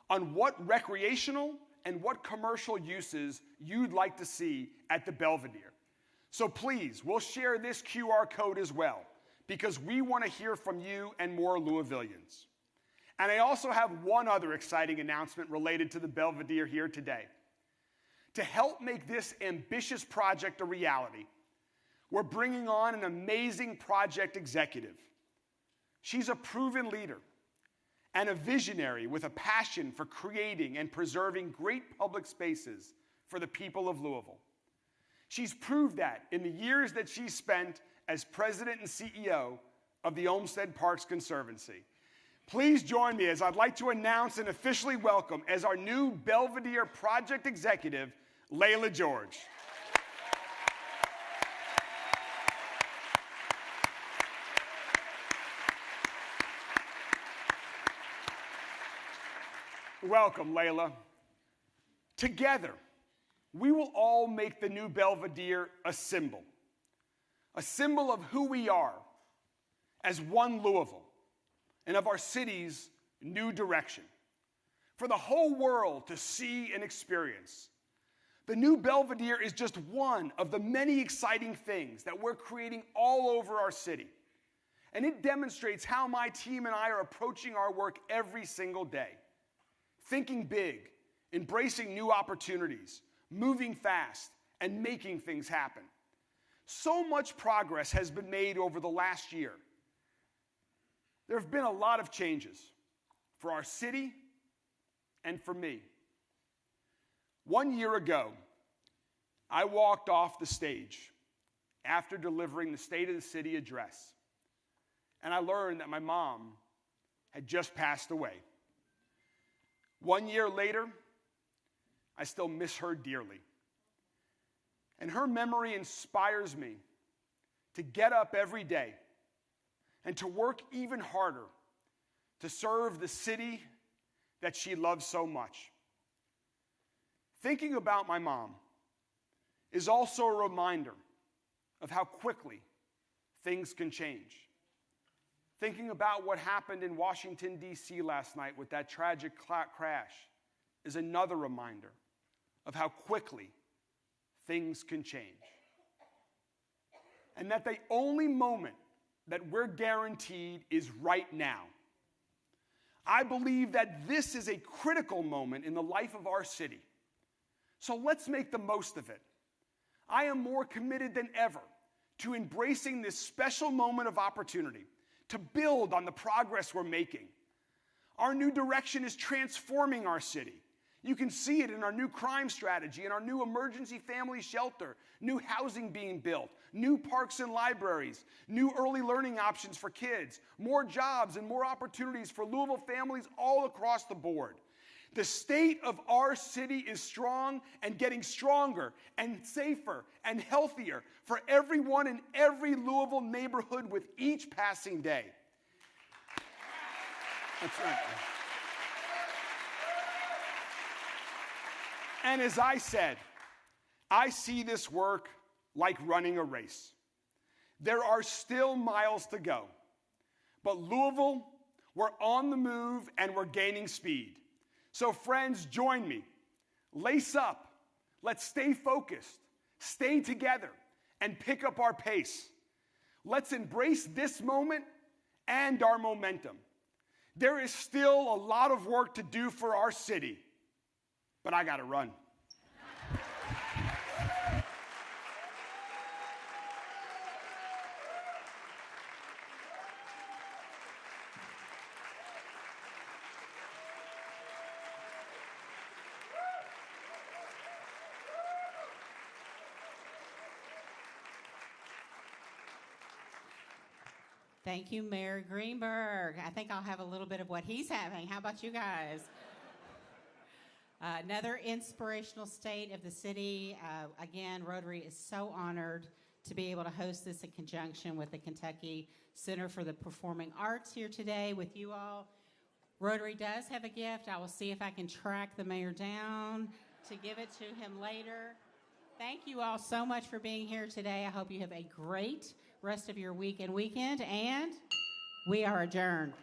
on what recreational and what commercial uses you'd like to see at the Belvedere. So please, we'll share this QR code as well, because we want to hear from you and more Louisvillians. And I also have one other exciting announcement related to the Belvedere here today. To help make this ambitious project a reality, we're bringing on an amazing project executive. She's a proven leader and a visionary with a passion for creating and preserving great public spaces for the people of Louisville. She's proved that in the years that she's spent as president and CEO of the Olmsted Parks Conservancy. Please join me as I'd like to announce and officially welcome as our new Belvedere project executive, Layla George. Welcome, Layla. Together, we will all make the new Belvedere a symbol of who we are as one Louisville and of our city's new direction for the whole world to see and experience. The new Belvedere is just one of the many exciting things that we're creating all over our city. And it demonstrates how my team and I are approaching our work every single day. Thinking big, embracing new opportunities, moving fast, and making things happen. So much progress has been made over the last year. There have been a lot of changes for our city and for me. 1 year ago, I walked off the stage after delivering the State of the City address, and I learned that my mom had just passed away. 1 year later, I still miss her dearly. And her memory inspires me to get up every day and to work even harder to serve the city that she loves so much. Thinking about my mom is also a reminder of how quickly things can change. Thinking about what happened in Washington, D.C. last night with that tragic crash is another reminder of how quickly things can change. And that the only moment that we're guaranteed is right now. I believe that this is a critical moment in the life of our city. So let's make the most of it. I am more committed than ever to embracing this special moment of opportunity to build on the progress we're making. Our new direction is transforming our city. You can see it in our new crime strategy, in our new emergency family shelter, new housing being built, new parks and libraries, new early learning options for kids, more jobs and more opportunities for Louisville families all across the board. The state of our city is strong and getting stronger and safer and healthier for everyone in every Louisville neighborhood with each passing day. That's right. And as I said, I see this work like running a race. There are still miles to go. But Louisville, we're on the move and we're gaining speed. So friends, join me. Lace up. Let's stay focused, stay together, and pick up our pace. Let's embrace this moment and our momentum. There is still a lot of work to do for our city, but I gotta run. Thank you, Mayor Greenberg. I think I'll have a little bit of what he's having. How about you guys? Another inspirational state of the city. Again, Rotary is so honored to be able to host this in conjunction with the Kentucky Center for the Performing Arts here today with you all. Rotary does have a gift. I will see if I can track the mayor down to give it to him later. Thank you all so much for being here today. I hope you have a great rest of your week and weekend, and we are adjourned.